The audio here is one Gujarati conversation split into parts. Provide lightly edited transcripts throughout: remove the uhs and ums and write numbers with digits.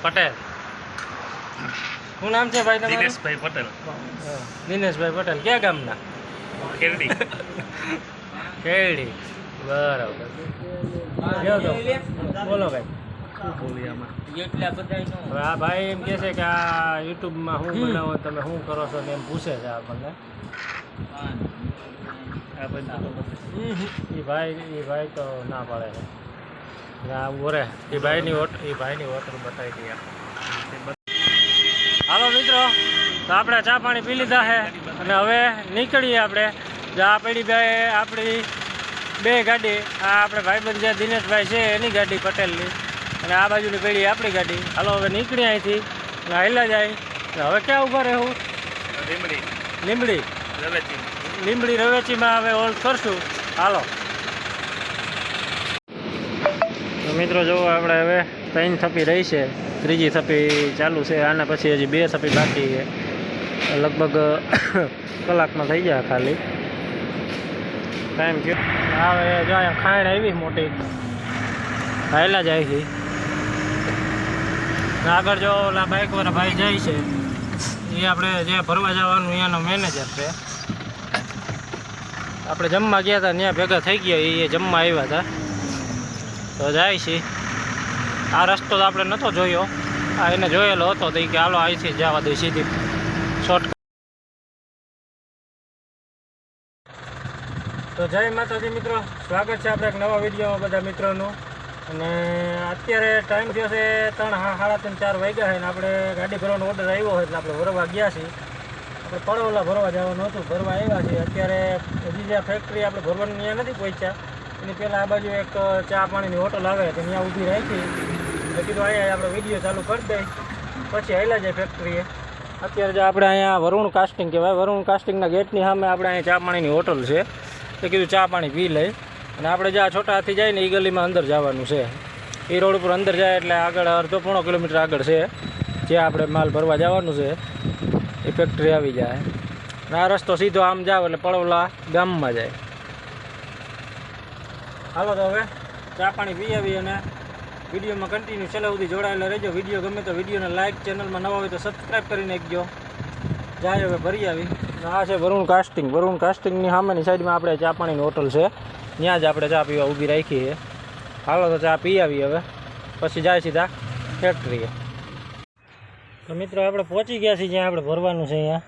પટેલ. શું નામ છે ભાઈ તમારું? દિનેશભાઈ પટેલ. દિનેશભાઈ પટેલ. ક્યાં ગામના? ખેરડી. ખેરડી. બરાબર. બોલો ભાઈ. શું બોલીએ આમાં? હવે આ ભાઈ એમ કહે છે કે આ યુટ્યુબમાં શું બનાવો તમે શું કરો છો ને એમ પૂછે છે આપણને. આ બધું એ ભાઈ તો ના પાડે છે. ના બોરે એ ભાઈની હોટલ બતાવી દઈએ. હાલો મિત્રો, તો આપણે ચા પાણી પી લીધા છે અને હવે નીકળીએ આપણે. આ પડી ભાઈ આપણી 2 ગાડી. આ આપણે ભાઈબંધ જે દિનેશભાઈ છે એની ગાડી પટેલની, અને આ બાજુની પડી આપણી ગાડી. હાલો હવે નીકળી અહીંથી હાલ્યા જાય. હવે ક્યાં ઊભા રહેવું? લીંબડી રવેચીમાં હવે હોલ્ડ કરશું. હાલો તો મિત્રો જુઓ, આપણે હવે 3 થપ્પી રહી છે, 3જી થપ્પી ચાલુ છે. આના પછી હજી 2 થપ્પી બાકી છે. લગભગ કલાકમાં થઈ જાય ખાલી ટાઈમ થયો. હવે જો અહીંયા ખાણ આવી મોટી, હાયલા જાય છે. આગળ જો ઓલા બાઇકવાળા ભાઈ જાય છે, એ આપણે જે ફરવા જવાનું અહીંયાનો મેનેજર છે. આપણે જમવા ગયા હતા ત્યાં ભેગા થઈ ગયા, એ જમવા આવ્યા હતા. તો જાય છે. આ રસ્તો તો આપણે નહોતો જોયો, આ એને જોયેલો હતો તો એ કે હાલો અહીંથી જવા દે સીધી શોર્ટકટ. તો જય માતાજી મિત્રો, સ્વાગત છે આપણે એક નવા વિડીયોમાં બધા મિત્રોનું. અને અત્યારે ટાઈમ થયો છે 3:30-4 વાગ્યા છે ને આપણે ગાડી ભરવાનો ઓર્ડર આવ્યો હોય એટલે આપણે ભરવા ગયા છીએ. આપણે પડોલા ભરવા જવાનું હતું, ભરવા આવ્યા છીએ. અત્યારે હજી જ્યાં ફેક્ટરી આપણે ભરવાની ત્યાં નથી પહોંચ્યા, એની પહેલાં આ બાજુ એક ચા પાણીની હોટલ આવે તો ત્યાં ઊભી રાખી. એટલે કીધું અહીંયા આપણે વિડીયો ચાલુ કરી દઈએ, પછી હાલ્યા જાય ફેક્ટરીએ. અત્યારે જો આપણે અહીંયા વરુણ કાસ્ટિંગ કહેવાય, વરુણ કાસ્ટિંગના ગેટની સામે આપણે અહીંયા ચા પાણીની હોટલ છે. તો કીધું ચા પાણી પી લઈ. અને આપણે જ્યાં છોટા હાથી જાય ને એ ગલીમાં અંદર જવાનું છે. એ રોડ ઉપર અંદર જાય એટલે આગળ અડધો-પોણો કિલોમીટર આગળ છે જ્યાં આપણે માલ ભરવા જવાનું છે. એ ફેક્ટરી આવી જાય અને આ રસ્તો સીધો આમ જાવ એટલે પડોલા ગામમાં જાય. હાલો તો હવે ચા પાણી પી આવી અને વિડીયોમાં કન્ટિન્યુ છેલ્લે સુધી જોડાયેલા રહેજો. વિડીયો ગમે તો વિડીયોને લાઇક, ચેનલમાં નવા હોય તો સબસ્ક્રાઈબ કરી નાખજો. જાય હવે ભરી આવી. આ છે વરુણ કાસ્ટિંગ. વરુણ કાસ્ટિંગની સામેની સાઈડમાં આપણે ચા પાણીની હોટલ છે, ત્યાં જ આપણે ચા પીવા ઊભી રાખી છે. હાલો તો ચા પી આવી હવે, પછી જાય સીધા ફેક્ટરીએ. તો મિત્રો આપણે પહોંચી ગયા છીએ જ્યાં આપણે ભરવાનું છે. અહીંયા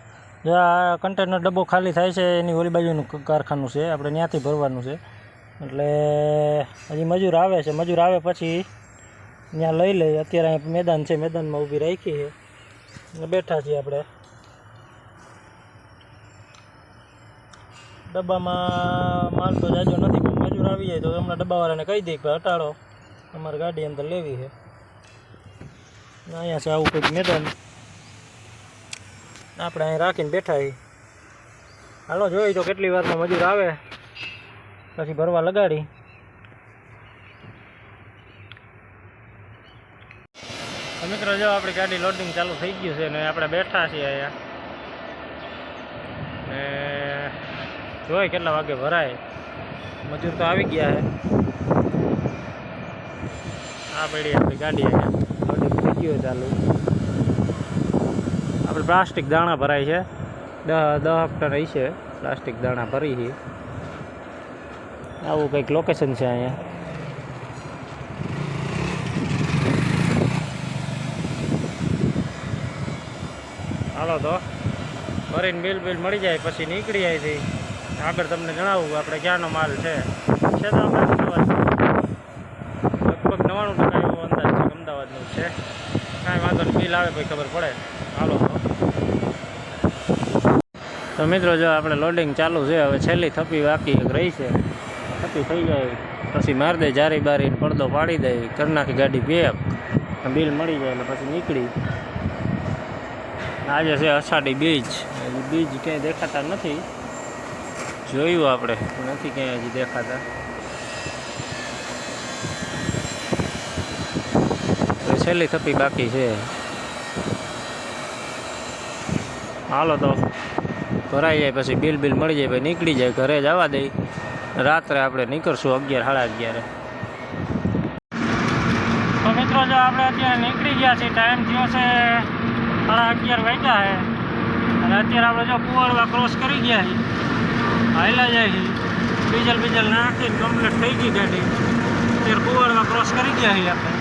જો આ કન્ટેનર ડબ્બો ખાલી થાય છે એની ઓલી બાજુનું કારખાનું છે, આપણે ત્યાંથી ભરવાનું છે. એટલે હજી મજૂર આવે છે, મજૂર આવે પછી ત્યાં લઈ લઈએ. અત્યારે અહીં મેદાન છે, મેદાનમાં ઊભી રાખી છે અને બેઠા છીએ આપણે. ડબ્બામાં માલ તો જાજો નથી, પણ મજૂર આવી જાય તો હમણાં ડબ્બાવાળાને કહી દઈએ કે હટાડો, અમારે ગાડી અંદર લેવી છે. અહીંયા છે આવું કંઈક મેદાન, આપણે અહીં રાખીને બેઠા છીએ. હાલો જોઈ તો કેટલી વારમાં મજૂર આવે પછી ભરવા લગાડી. તો મિત્રો જો આપણી ગાડી લોડિંગ ચાલુ થઈ ગયું છે ને આપણે બેઠા છીએ અહીંયા. ને જોઈ કેટલા વાગે ભરાય. મજૂર તો આવી ગયા છે. આ પડી આપણી ગાડી અહીંયા લોડિંગ થઈ ગયું ચાલુ. આપણે પ્લાસ્ટિક દાણા ભરાય છે, 10 ટન હશે પ્લાસ્ટિક દાણા ભરી છે. આવું કંઈક લોકેશન છે અહીંયા. હાલો તો ભરીને બિલ મળી જાય પછી નીકળી જાય છે. આગળ તમને જણાવું આપણે ક્યાંનો માલ છે તો આપણે અમદાવાદ, લગભગ 99% એવો અંદાજ છે અમદાવાદનું છે. કાંઈ વાંધો નહીં, બિલ આવે પછી ખબર પડે. હાલો તો મિત્રો જો આપણે લોડિંગ ચાલુ છે. હવે છેલ્લી થપ્પી બાકી રહી છે, થપ્પી થઈ જાય પછી મારી દે જારી બારીને પડદો પાડી દે, કરી નાખી ગાડી પેક, બિલ મળી જાય એટલે પછી નીકળી. આજે છે અષાઢી બીજ. બીજ ક્યાંય દેખાતા નથી, જોયું આપણે નથી ક્યાંય હજી દેખાતા. છેલ્લી થપ્પી બાકી છે. હાલો તો ભરાઈ જાય પછી બિલ મળી જાય, ભાઈ નીકળી જાય, ઘરે જવા દઈ. રાત્રે આપણે નીકળશું 11 સાડા 11. તો મિત્રો જો આપણે અત્યારે નીકળી ગયા છીએ. ટાઈમ થયો છે 11:30 વાગ્યા છે અને અત્યારે આપણે જો કુવાડવા ક્રોસ કરી ગયા છીએ. હાઈલા જાય છે ડીઝલ નાખીને કમ્પ્લીટ થઈ ગઈ ગાડી. અત્યારે કુવાડવા ક્રોસ કરી ગયા છીએ આપણે.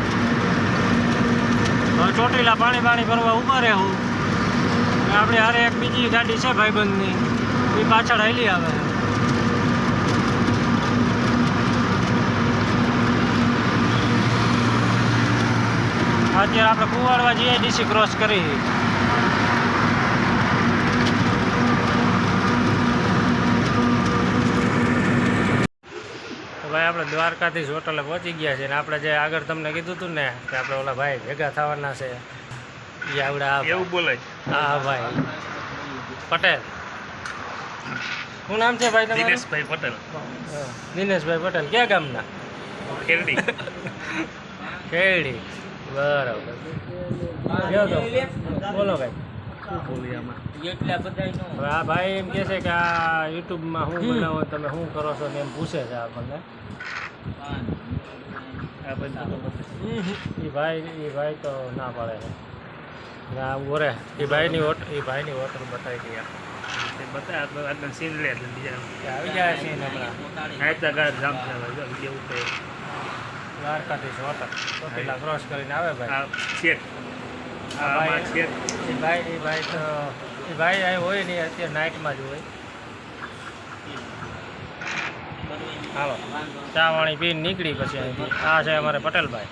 હવે ચોટીલા પાણી ભરવા ઊભા રહેવું. અને આપણે હારે એક બીજી ગાડી છે ભાઈબંધની, એ પાછળ હાલી આવે. અત્યારે આપણે કુવાડવા જીઆઈડીસી ક્રોસ કરી. તો ભાઈ આપણે દ્વારકાધીશ હોટલે પહોંચી ગયા છે. ને આપણે જે આગળ તમને કીધું હતું ને કે આપણે ઓલા ભાઈ ભેગા થવાના છે, એ આવડા એવું બોલે હા ભાઈ પટેલ. શું નામ છે ભાઈ તમારું? દિનેશભાઈ પટેલ, દિનેશભાઈ પટેલ. ક્યાં ગામના? ખેરડી. ખેડી. બરાબર. ગયો તો બોલો ભાઈ. શું બોલીએ આમાં? હવે આ ભાઈ એમ કહે છે કે આ યુટ્યુબમાં શું બનાવો, તમે શું કરો છો ને એમ પૂછે છે આપણને. આ બધું એ ભાઈ તો ના પાડે છે. ના ઓરે એ ભાઈની હોટલ બતાવી ગયા. તે બતા આગળ સીન લે એટલે બીજા આવી જાય છે ને હમણાં આયતા ગાડ જામ છે વિડીયો ઉઠે. દ્વારકાધીશ હોટલ ચોટીલા ક્રોસ કરીને આવે ભાઈ. આ શેઠ, આ આ ભાઈ શેઠ એ ભાઈ અહીં હોય નહીં, અત્યારે નાઇટમાં જ હોય. હાલો ચા વાણી પીને નીકળી પછી અહીંથી. આ છે અમારે પટેલભાઈ.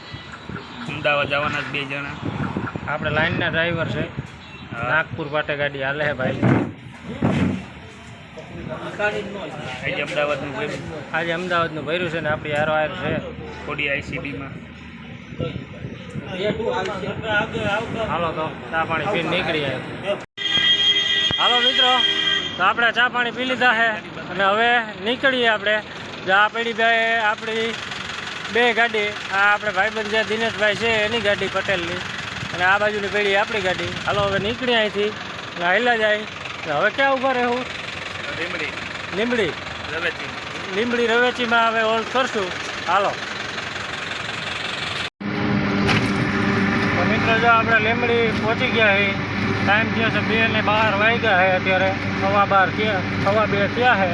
અમદાવાદ જવાના 2 જણા. આપણે લાઇનના ડ્રાઈવર છે. નાગપુર પાટે ગાડી હાલે છે ભાઈ. આજે અમદાવાદનું ભર્યું, આજે અમદાવાદનું ભર્યું છે ને આપણી હારો છે. થોડી આઈસીડીમાં. હાલો તો ચા પાણી પીને નીકળી આવે. હાલો મિત્રો, તો આપણે ચા પાણી પી લીધા છે અને હવે નીકળીએ આપણે. જા પડી ભાઈ આપણી 2 ગાડી. આ આપણે ભાઈબંધ જે દિનેશભાઈ છે એની ગાડી પટેલની, અને આ બાજુની પેઢી આપણી ગાડી. હાલો હવે નીકળી અહીંથી હાઈલા જાય. હવે ક્યાં ઊભા રહેવું? લીંબડી રવેચીમાં હવે હોલ્ડ કરશું. હાલો તો મિત્રો જો આપણે લીંબડી પહોંચી ગયા છીએ. ટાઈમ થયો છે 2:12 વાગ્યા છે. અત્યારે 2:15 થયા છે.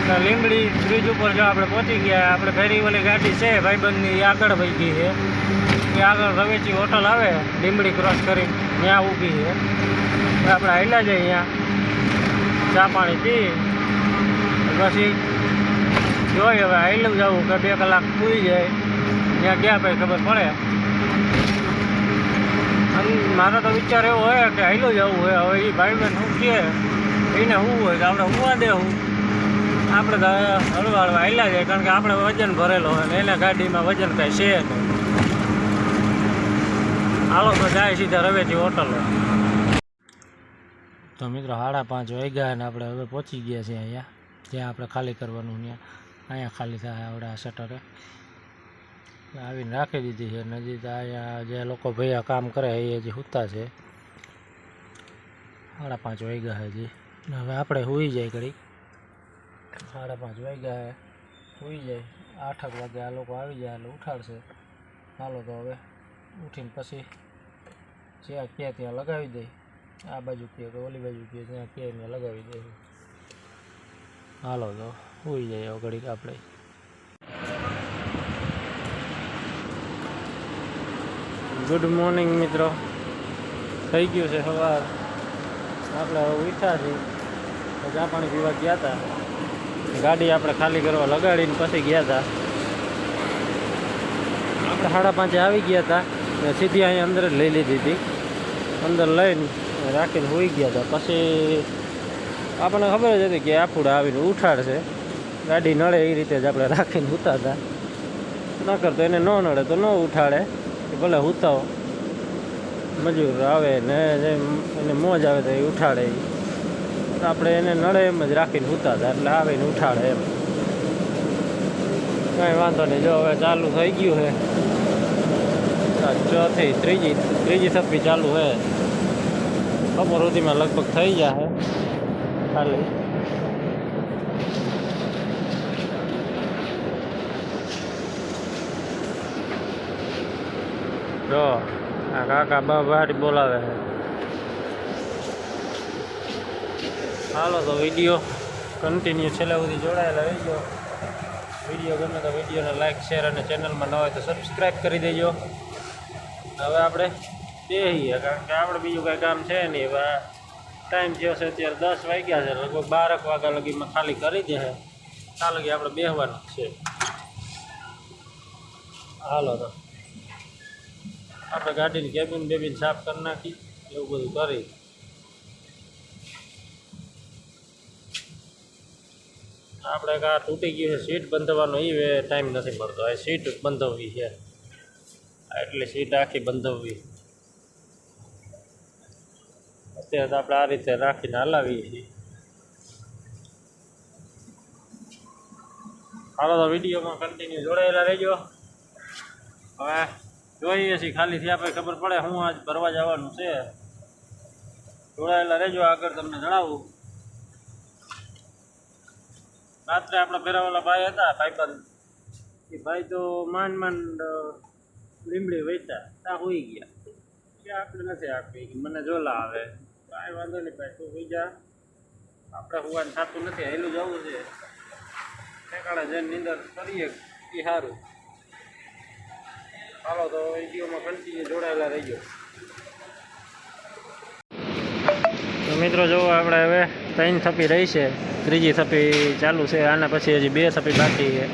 તો લીંબડી બ્રિજ ઉપર જો આપણે પહોંચી ગયા. આપણે ફેરી ઓલી ગાડી છે ભાઈબંધની, એ આગળ વહી ગઈ છે. એ આગળ રવેચી હોટલ આવે લીંબડી ક્રોસ કરી ત્યાં ઊભી છે. આપણે હાઈલા જઈએ અહીંયા ચા પાણી પી પછી જોઈએ હવે હાઈલું જવું કે 2 કલાક પૂરી જાય. ત્યાં ગયા પછી ખબર પડે. અને મારો તો વિચાર એવો હોય કે હાઈલું જવું હોય. હવે એ ભાઈબંધ શું કહે એને શું હોય કે આપણે હોવા દેવું. આપણે તો હળવા હાઈલા જાય, કારણ કે આપણે વજન ભરેલો હોય ને એના ગાડીમાં વજન કાંઈ છે નહીં. હાલો તો જાય સીધા રવેચી હોટલ. તો મિત્રો 5:30 વાગ્યા અને આપણે હવે પહોંચી ગયા છીએ અહીંયા. જ્યાં આપણે ખાલી કરવાનું અહીંયા ખાલી થાય આવડે આ શટરે આવીને રાખી દીધી છે. નજીક અહીંયા જે લોકો ભૈયા કામ કરે એ હજી સૂતા છે. 5:30 વાગ્યા છે હજી. હવે આપણે સૂઈ જાય ઘડી. 5:30 વાગ્યા છે, સૂઈ જાય. 8 વાગે આ લોકો આવી જાય એટલે ઉઠાડશે. હાલો તો હવે ઉઠીને પછી જ્યાં કહે ત્યાં લગાવી દઈ. આ બાજુ કહે કે ઓલી બાજુ કહે જ્યાં કહે ત્યાં લગાવી દે. હાલો તો સૂઈ જાય ઘડીક આપણે. ગુડ મોર્નિંગ મિત્રો, થઈ ગયું છે સવાર. આપણે હવે ઉઠ્યા છીએ. ચા પાણી પીવા ગયા હતા. ગાડી આપણે ખાલી કરવા લગાડીને પછી ગયા હતા. આપણે 5:30 આવી ગયા હતા. સીધી અહીંયા અંદર જ લઈ લીધી હતી. અંદર લઈને રાખીને સૂઈ ગયા હતા. પછી આપણને ખબર જ હતી કે આફુડા આવીને ઉઠાડશે. ગાડી નડે એ રીતે જ આપણે રાખીને સૂતા હતા. નકર તો એને ન નડે તો ન ઉઠાડે, કે ભલે સૂતાઓ. મજૂર આવે ને એને મોજ આવે તો એ ઉઠાડે. આપણે એને નડે એમ જ રાખીને સૂતા હતા એટલે આવીને ઉઠાડે એમ. કાંઈ વાંધો નહીં. જો હવે ચાલુ થઈ ગયું છે ત્રીજી થપ્પી ચાલુ છે. બપોર સુધીમાં લગભગ થઈ જશે ખાલી. જો આ કાકા બારી બોલાવે છે. હાલો તો વિડીયો કન્ટિન્યુ છેલ્લે સુધી જોડાયેલા રહેજો. વિડીયો ગમે તો વિડીયોને લાઇક શેર અને ચેનલમાં ન હોય તો સબસ્ક્રાઈબ કરી દેજો. હવે આપણે બેહીએ કારણ કે આપણે બીજું કાંઈ કામ છે નહીં. હવે ટાઈમ થયો છે અત્યારે 10 વાગ્યા છે, લગભગ 12 વાગ્યા લગીમાં ખાલી કરી દે છે. ત્યાં લગી આપણે બેસવાનું છે. હાલો તો આપણે ગાડીની કેબિન બેબિન સાફ કરી નાખી, એવું બધું કરી. આપણે આ તૂટી ગયું છે સીટ બંધાવવાનો, એ ટાઈમ નથી મળતો. આ સીટ બંધાવવી છે, એટલે સીટ આખી બંધાવવી. અત્યારે તો આપણે આ રીતે રાખીને હલાવીએ છીએ. હાલો તો વિડીયોમાં કન્ટિન્યુ જોડાયેલા રહેજો. હવે જોઈએ છીએ ખાલી થયા પછી ખબર પડે હું આજ ભરવા જવાનું છે. જોડાયેલા રહેજો, આગળ તમને જણાવું. રાત્રે આપણા ફેરાવાલા ભાઈ હતા ભાઈબંધ, એ ભાઈ તો માંડ લીમડી વેચતા ત્યાં હોઈ ગયા. કે આપણે નથી આપી, મને જોલા આવે. કાંઈ વાંધો નહીં ભાઈ, તું હોઈ જા, આપણે હોવાનું થતું નથી, હેલું જવું છે. ઠેકાણે જઈને નીંદર કરીએ એ સારું. હાલો તો વિડીયોમાં કન્ટિન્યુ જોડાયેલા રહીજો. તો મિત્રો જો આપણે હવે 3 થપ્પી રહી છે, ત્રીજી થપ્પી ચાલુ છે. આના પછી હજી 2 થપ્પી બાકી છે.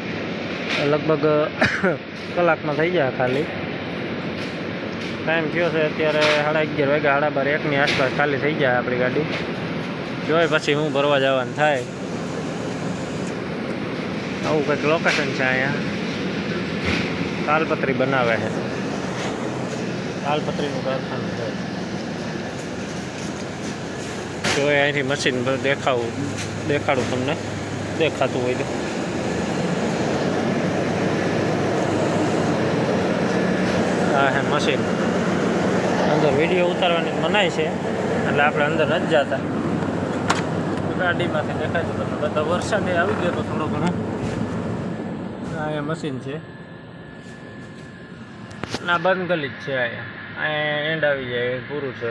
લગભગ કલાકમાં થઈ જાય ખાલી. ટાઈમ થયો છે અત્યારે 11:30 વાગ્યા, 12:30 1ની આસપાસ ખાલી થઈ જાય આપણી ગાડી. જોઈ પછી હું ભરવા જવાનું થાય. આવું કંઈક લોકેશન છે અહીંયા. તાલપત્રી બનાવે છે, તાલપત્રીનું કારખાનું છે. જો અહીંથી મશીન દેખાડું તમને, દેખાતું હોય તો. હા હે મશીન. અંદર વિડીયો ઉતારવાની મનાય છે, એટલે આપણે અંદર નથી જતા. ગાડીમાંથી દેખાય છે તમને બધા. વરસાદ આવી ગયો તો થોડો ઘણો. આ મશીન છે ના, બંધ ગલી જ છે. અહીંયા એન્ડ આવી જાય, પૂરું છે.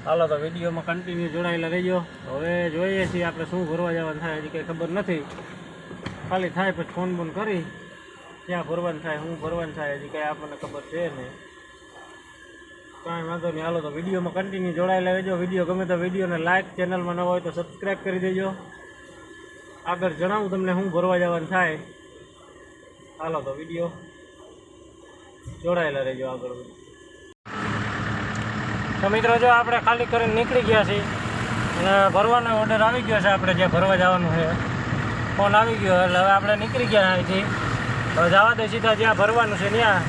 હાલો તો વિડીયોમાં કન્ટિન્યુ જોડાયેલા રહેજો. હવે જોઈએ છીએ આપણે શું ભરવા જવાનું થાય, હજી કંઈ ખબર નથી. ખાલી થાય પછી ફોન બોન કરી ક્યાં ભરવાનું થાય, શું ભરવાનું થાય, હજી કંઈ આપણને ખબર છે નહીં. કાંઈ વાંધો નહીં. હાલો તો વિડીયોમાં કન્ટિન્યુ જોડાયેલા રહેજો. વિડીયો ગમે તો વિડીયોને લાઇક, ચેનલમાં ન હોય તો સબસ્ક્રાઈબ કરી દેજો. આગળ જણાવું તમને શું ભરવા જવાનું થાય. હાલો તો વિડીયો જોડાયેલા રહેજો આગળ. તો મિત્રો જો આપણે ખાલી કરીને નીકળી ગયા છીએ અને ભરવાનો ઓર્ડર આવી ગયો છે. આપણે જે ભરવા જવાનું છે ફોન આવી ગયો, એટલે હવે આપણે નીકળી ગયા અહીંથી. હવે જવા દે સીધા જ્યાં ભરવાનું છે ત્યાં.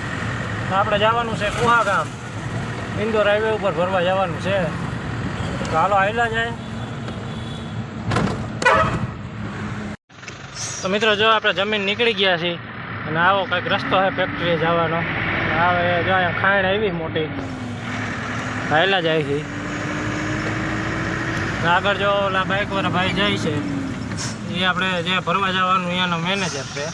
આપણે જવાનું છે કુહા ગામ, ઇન્દોર હાઈવે ઉપર ભરવા જવાનું છે. તો હાલો આવેલા જાય. તો મિત્રો જો આપણે જમીન નીકળી ગયા છીએ અને આવો કંઈક રસ્તો છે ફેક્ટરીએ જવાનો. હવે જો અહીંયા ખાણ આવી મોટી, હાયલા જાય છે. આગળ જો ઓલા બાઇકવાળા ભાઈ જાય છે, એ આપણે જે ભરવા જવાનું અહીંયાનો મેનેજર છે.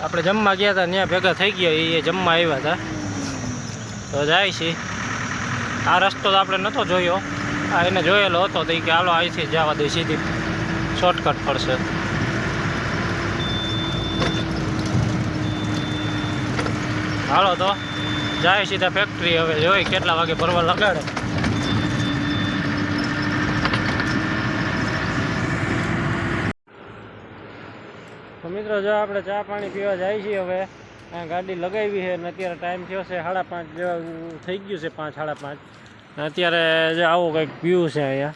આપણે જમવા ગયા હતા ત્યાં ભેગા થઈ ગયા, એ જમવા આવ્યા હતા. તો જાય છે. આ રસ્તો તો આપણે નહોતો જોયો, આ એને જોયેલો હતો. તો કે હાલો અહીંથી જવા દે, સીધી શોર્ટકટ પડશે. હાલો તો જાય સીધા ફેક્ટરી. હવે જોઈ કેટલા વાગે ભરવા લગાડે. તો મિત્રો જો આપણે ચા પાણી પીવા જાય છીએ. હવે આ ગાડી લગાવી છે અને અત્યારે ટાઈમ થયો છે 5:30 જેવા થઈ ગયું છે, 5 5:30. અત્યારે જે આવું કંઈક વ્યૂ છે અહીંયા.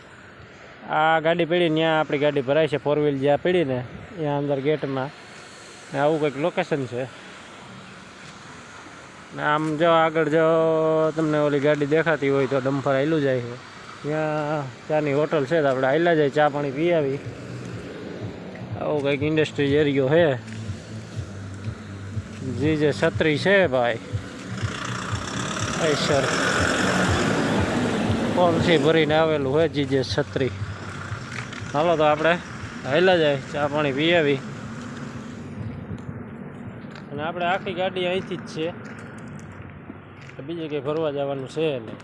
આ ગાડી પડી ત્યાં આપણી ગાડી ભરાય છે, 4 વ્હીલ જ્યાં પડી ને ત્યાં અંદર ગેટમાં. આવું કંઈક લોકેશન છે. આમ જો આગળ જો તમને ઓલી ગાડી દેખાતી હોય તો ડમ્ફર આવેલું જાય છે. ત્યાં ચાની હોટલ છે, તો આપણે આવેલા જાય, ચા પાણી પી આવી. આવું કંઈક ઇન્ડસ્ટ્રી એરિયો છે. જે છત્રી છે ભાઈ, સર પોલસી ભરીને આવેલું હોય જે છત્રી. હાલો તો આપણે હાલ્યા જાય, ચા પાણી પી આવી. અને આપણે આખી ગાડી અહીંથી જ છે, તો બીજે કંઈ ફરવા જવાનું છે નહીં.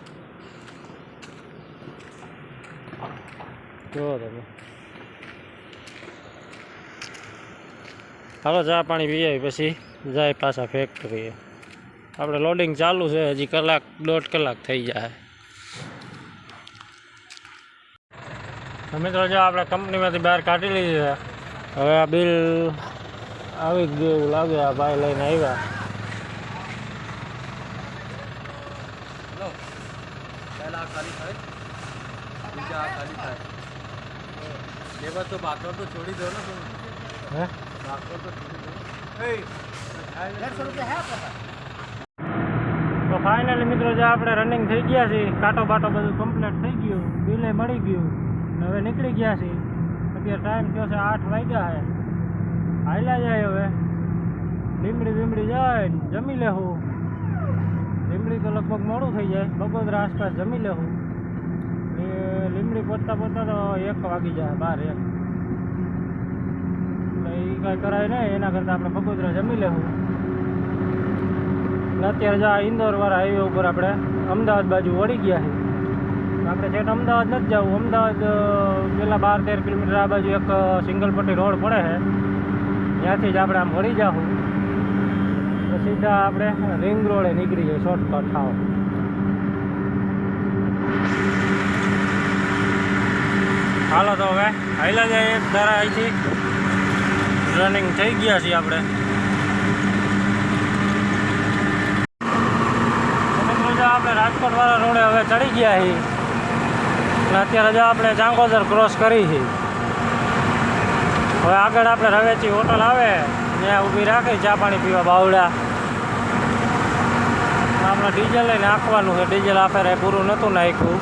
જુઓ તમે. હાલો ચા પાણી પી આવી પછી જાય પાછા ફેક્ટરીએ. આપણે લોડિંગ ચાલુ છે, હજી કલાક 1.5 કલાક થઈ જાય. તો મિત્રો જો આપણે કંપનીમાંથી બહાર કાઢી લીધી છે. હવે આ બિલ આવી જ ગયું એવું લાગે. આ ભાઈ લઈને આવ્યા. તો ફાઇનલી મિત્રો જે આપણે રનિંગ થઈ ગયા છીએ, કાંટો બાટો બધું કમ્પ્લીટ થઈ ગયું, બિલે મળી ગયું ને હવે નીકળી ગયા છીએ. અત્યારે ટાઈમ થયો છે 8 વાગ્યા છે. હાલ્યા જાય હવે લીમડી જાય જમી લેવું. લીમડી તો લગભગ મોડું થઈ જાય, બગોદરા આસપાસ જમી લેવું. લીમડી પહોંચતા તો 1 વાગી જાય, 12 1. એટલે એ કાંઈ કરાય નહીં, એના કરતાં આપણે બગોદરા જમી લેવું. અત્યારે જો ઇન્દોરવાળા હાઈવે ઉપર આપણે અમદાવાદ બાજુ વળી ગયા છે. આપણે છેટ અમદાવાદ નથી જવું. અમદાવાદ પહેલાં 12-13 કિલોમીટર આ બાજુ એક સિંગલ પટ્ટી રોડ પડે છે, ત્યાંથી જ આપણે આમ વળી જાઉં તો સીધા આપણે રિંગ રોડે નીકળી જાય, શોર્ટકટ થાવ. હાલો તો હવે હાઈલા જાય. એક ધારા અહીંથી રનિંગ થઈ ગયા છીએ આપણે. આપણે રાજકોટવાળા રોડે હવે ચડી ગયા છીએ અને અત્યારે જો આપણે ચાંગોદર ક્રોસ કરી છે. હવે આગળ આપણે રવેચી હોટલ આવે ત્યાં ઊભી રાખી ચા પાણી પીવા બાવડા. આપણે ડીઝલ લઈને નાખવાનું છે. ડીઝલ આપણે પૂરું નહોતું નાખ્યું,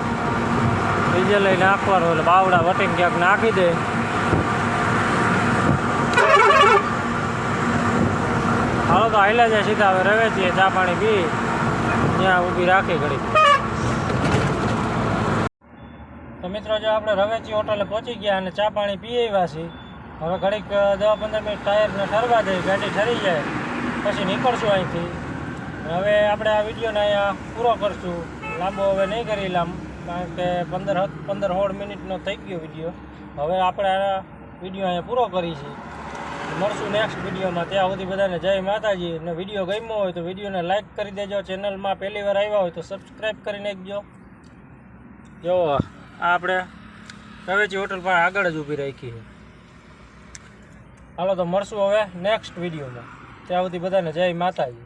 ડીઝલ લઈને નાખવાનું એટલે બાવડા વટીને ક્યાંક નાખી દે. હાલો તો હાલ્યા જાય સીધા હવે રવેચીએ ચા પાણી પી ત્યાં ઊભી રાખી ઘડી. તો મિત્રો જો આપણે રવેચી હોટલે પહોંચી ગયા અને ચા પાણી પી આવ્યા છીએ. હવે ઘડીક 10-15 મિનિટ ટાયરને ઠરવા દઈએ, ગાડી ઠરી જાય પછી નીકળશું અહીંથી. હવે આપણે આ વિડીયોને અહીંયા પૂરો કરશું. લાંબો હવે નહીં કરી કારણ કે 15-16 મિનિટનો થઈ ગયો વિડીયો. હવે આપણે આ વિડીયો અહીંયા પૂરો કરી છીએ. મળશું નેક્સ્ટ વિડીયોમાં. ત્યાં સુધી બધાને જય માતાજી. અને વિડીયો ગમ્યો હોય તો વિડીયોને લાઇક કરી દેજો. ચેનલમાં પહેલી વાર આવ્યા હોય તો સબસ્ક્રાઈબ કરી નાખજો. જો આ આપણે રવેચી હોટલ પર આગળ જ ઊભી રાખી છે. હાલો તો મળશું હવે નેક્સ્ટ વિડીયોમાં. ત્યાં સુધી બધાને જય માતાજી.